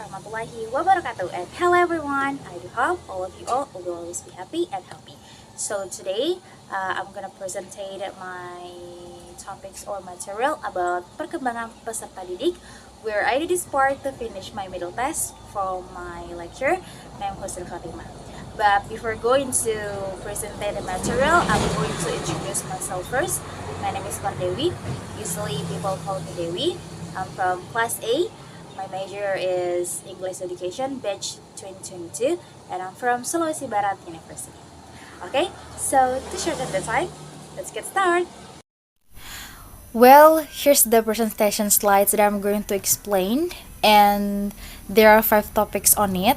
warahmatullahi wabarakatuh. And hello everyone, I do hope all of you all will always be happy and healthy. So today, I'm gonna present my topics or material about perkembangan peserta didik, where I did this part to finish my middle test from my lecture, named Hussein Fatima. But before going to present the material, I'm going to introduce myself first. My name is Dewi. Usually people call me Dewi. I'm from class A. My major is English Education, batch 2022, and I'm from Sulawesi Barat University. Okay, so to shorten the time, let's get started. Well, here's the presentation slides that I'm going to explain, and there are 5 topics on it.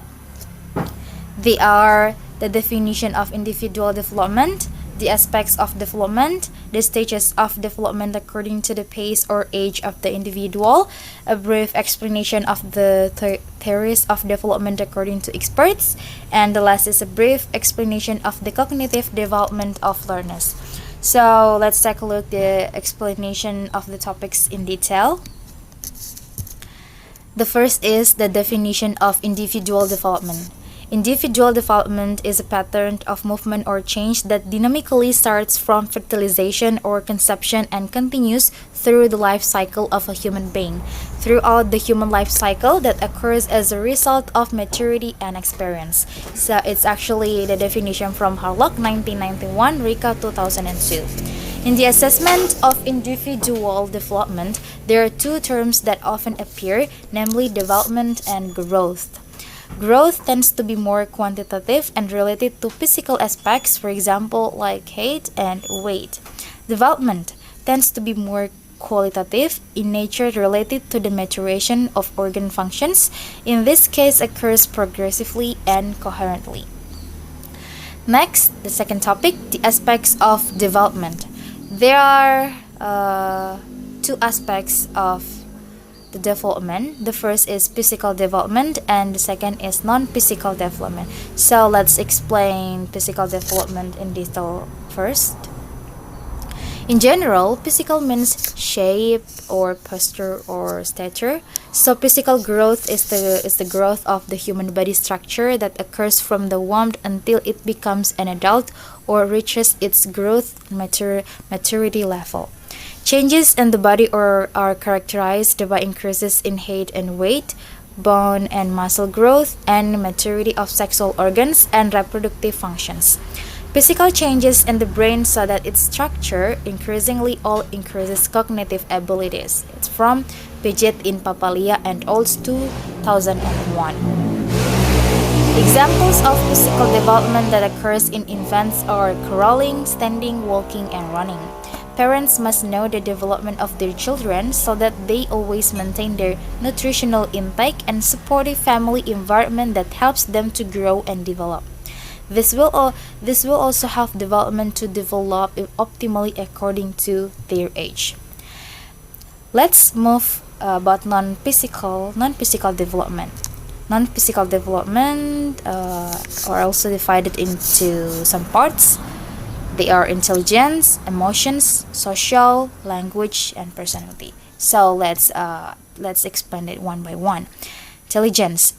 They are the definition of individual development, the aspects of development, the stages of development according to the pace or age of the individual, a brief explanation of the theories of development according to experts, and the last is a brief explanation of the cognitive development of learners. So let's take a look at the explanation of the topics in detail. The first is the definition of individual development. Individual development is a pattern of movement or change that dynamically starts from fertilization or conception and continues through the life cycle of a human being. Throughout the human life cycle that occurs as a result of maturity and experience. So it's actually the definition from Harlock 1991, Rika 2002. In the assessment of individual development, there are 2 terms that often appear, namely development and growth. Growth tends to be more quantitative and related to physical aspects, for example, like height and weight. Development tends to be more qualitative in nature, related to the maturation of organ functions. In this case, occurs progressively and coherently. Next, the second topic, the aspects of development. There are 2 aspects of the development. The first is physical development and the second is non-physical development. So let's explain physical development in detail first. In general, physical means shape or posture or stature. So physical growth is the growth of the human body structure that occurs from the womb until it becomes an adult or reaches its growth maturity level. Changes in the body are characterized by increases in height and weight, bone and muscle growth, and maturity of sexual organs and reproductive functions. Physical changes in the brain so that its structure increasingly all increases cognitive abilities. It's from Piaget in Papalia and Olds 2001. Examples of physical development that occurs in infants are crawling, standing, walking, and running. Parents must know the development of their children so that they always maintain their nutritional intake and supportive family environment that helps them to grow and develop. This will also help development to develop optimally according to their age. Let's move about non-physical development. Non-physical development are also divided into some parts. They are intelligence, emotions, social, language, and personality. So let's explain it one by one. Intelligence,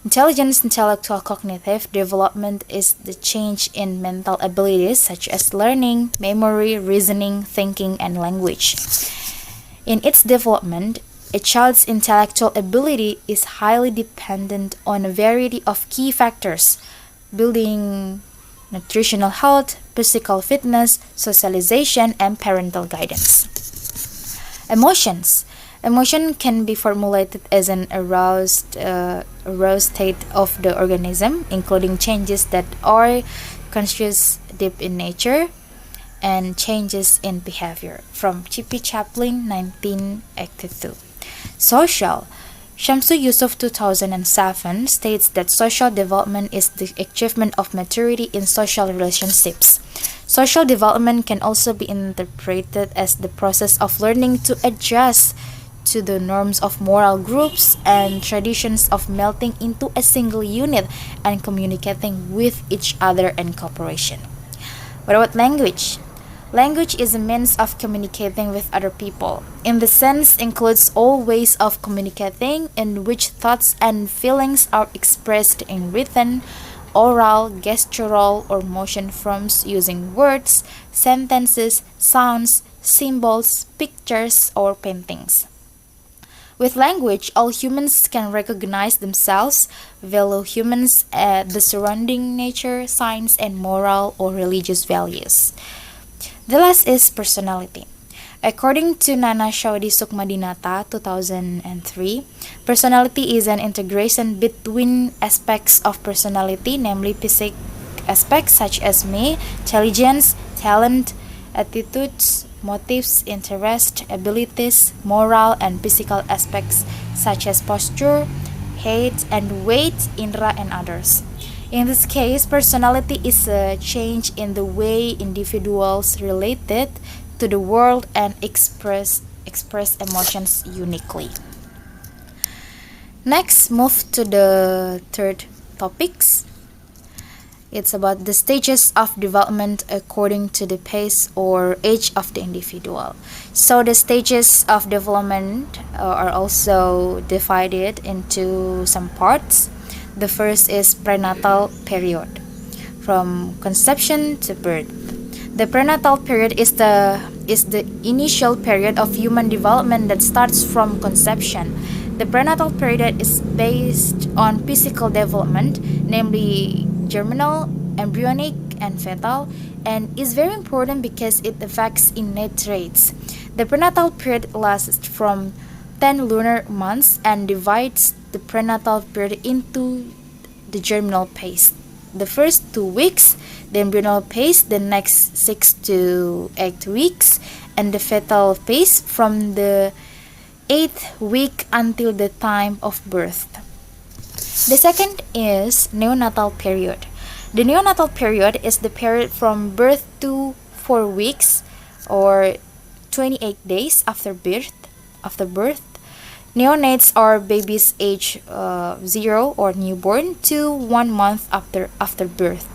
intellectual cognitive development is the change in mental abilities such as learning, memory, reasoning, thinking, and language. In its development, a child's intellectual ability is highly dependent on a variety of key factors, building nutritional health, physical fitness, socialization, and parental guidance. Emotions. Emotion can be formulated as an aroused state of the organism, including changes that are conscious, deep in nature, and changes in behavior. From Chippy Chaplin, 1982. Social. Shamsu Yusuf 2007 states that social development is the achievement of maturity in social relationships. Social development can also be interpreted as the process of learning to adjust to the norms of moral groups and traditions of melting into a single unit and communicating with each other in cooperation. What about language? Language is a means of communicating with other people. In the sense includes all ways of communicating in which thoughts and feelings are expressed in written, oral, gestural, or motion forms using words, sentences, sounds, symbols, pictures, or paintings. With language, all humans can recognize themselves, value humans, the surrounding nature, science, and moral or religious values. The last is personality. According to Nana Shaudi Sukmadinata 2003, personality is an integration between aspects of personality, namely physical aspects such as intelligence, talent, attitudes, motives, interest, abilities, moral, and physical aspects such as posture, height, and weight, indra, and others. In this case, personality is a change in the way individuals related to the world and express emotions uniquely. Next, move to the third topics. It's about the stages of development according to the pace or age of the individual. So the stages of development are also divided into some parts. The first is prenatal period, from conception to birth. The prenatal period is the initial period of human development that starts from conception. The prenatal period is based on physical development, namely germinal, embryonic, and fetal, and is very important because it affects innate traits. The prenatal period lasts from 10 lunar months and divides the prenatal period into the germinal phase. The first 2 weeks, the embryonal phase, the next 6 to 8 weeks, and the fetal phase from the 8th week until the time of birth. The second is neonatal period. The neonatal period is the period from birth to 4 weeks or 28 days after birth. Neonates are babies age 0 or newborn to 1 month after birth.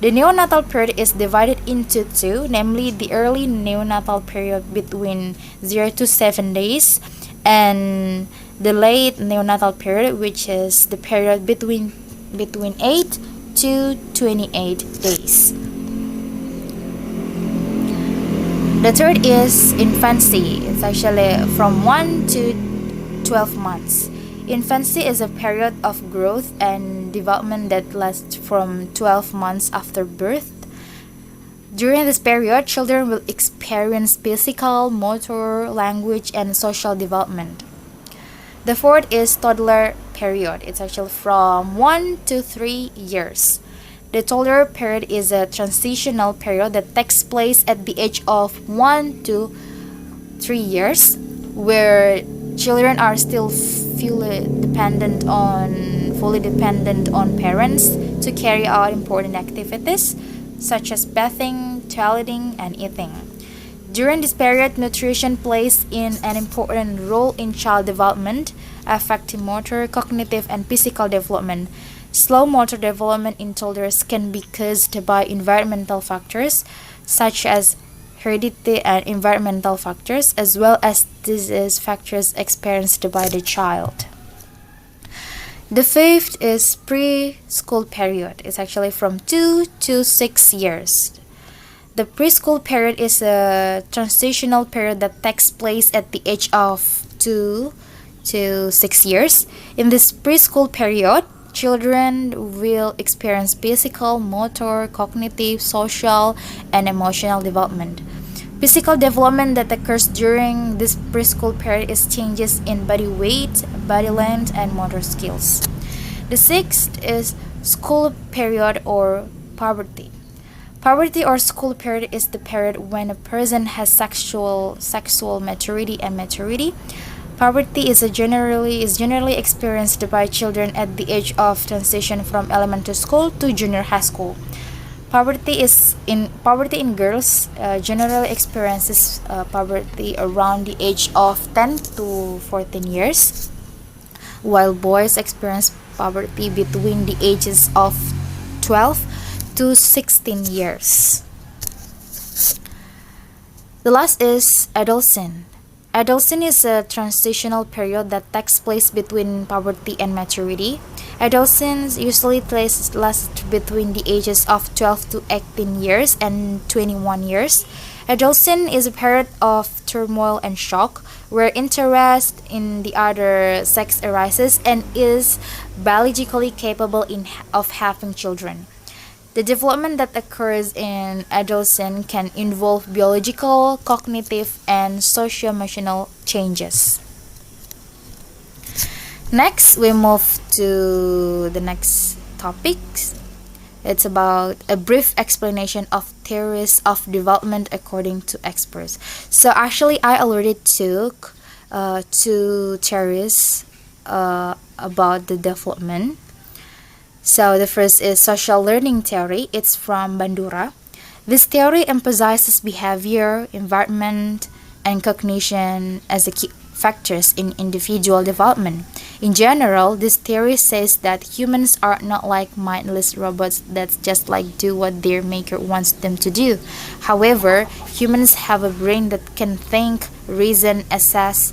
The neonatal period is divided into two, namely the early neonatal period between 0 to 7 days and the late neonatal period, which is the period between 8 to 28 days. The third is infancy. It's actually from 1 to 12 months. Infancy is a period of growth and development that lasts from 12 months after birth. During this period, children will experience physical, motor, language, and social development. The fourth is toddler period. It's actually from 1 to 3 years. The toddler period is a transitional period that takes place at the age of 1 to 3 years, where children are still fully dependent on parents to carry out important activities such as bathing, toileting, and eating. During this period, nutrition plays an important role in child development, affecting motor, cognitive, and physical development. Slow motor development in toddlers can be caused by environmental factors such as heredity and environmental factors, as well as disease factors experienced by the child. The fifth is preschool period. It's actually from 2 to 6 years. The preschool period is a transitional period that takes place at the age of 2 to 6 years. In this preschool period, children will experience physical, motor, cognitive, social, and emotional development. Physical development that occurs during this preschool period is changes in body weight, body length, and motor skills. The sixth is school period or puberty. Puberty or school period is the period when a person has sexual maturity and maturity. Puberty is generally experienced by children at the age of transition from elementary school to junior high school. Puberty in girls generally experiences puberty around the age of 10 to 14 years, while boys experience puberty between the ages of 12 to 16 years. The last is adolescence. Adolescence is a transitional period that takes place between puberty and maturity. Adolescence usually lasts between the ages of 12 to 18 years and 21 years. Adolescence is a period of turmoil and shock where interest in the other sex arises and is biologically capable of having children. The development that occurs in adolescence can involve biological, cognitive, and socio-emotional changes. Next, we move to the next topic. It's about a brief explanation of theories of development according to experts. So actually, I already took two theories about the development. So the first is social learning theory. It's from Bandura. This theory emphasizes behavior, environment, and cognition as the key factors in individual development. In general, this theory says that humans are not like mindless robots that just do what their maker wants them to do. However, humans have a brain that can think, reason, assess,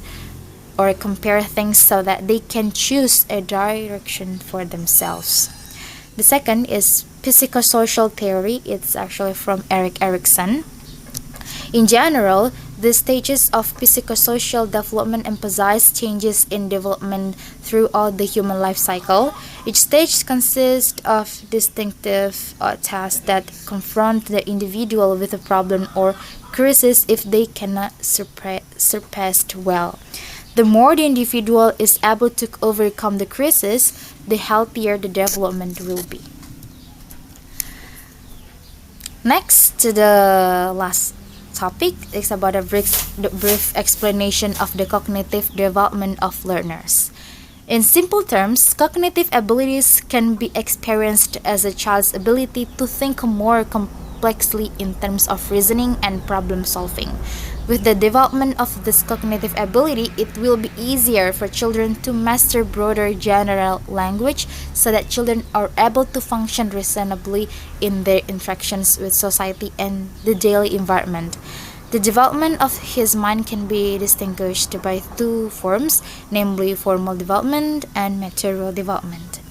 or compare things so that they can choose a direction for themselves. The second is psychosocial theory. It's actually from Erik Erikson. In general, the stages of psychosocial development emphasize changes in development throughout the human life cycle. Each stage consists of distinctive tasks that confront the individual with a problem or crisis if they cannot surpassed well. The more the individual is able to overcome the crisis, the healthier the development will be. Next to the last topic is about a brief explanation of the cognitive development of learners. In simple terms, cognitive abilities can be experienced as a child's ability to think more complexly in terms of reasoning and problem solving. With the development of this cognitive ability, it will be easier for children to master broader general language so that children are able to function reasonably in their interactions with society and the daily environment. The development of his mind can be distinguished by two forms, namely formal development and material development.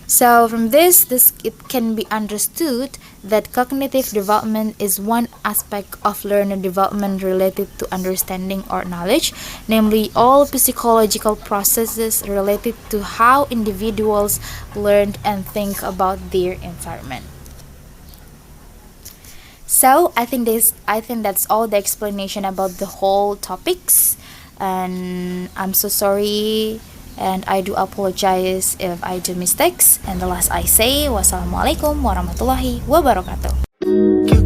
So from this it can be understood that cognitive development is one aspect of learner development related to understanding or knowledge, namely all psychological processes related to how individuals learn and think about their environment. So I think that's all the explanation about the whole topics, and I'm so sorry and I do apologize if I do mistakes. And the last I say, wassalamualaikum warahmatullahi wabarakatuh.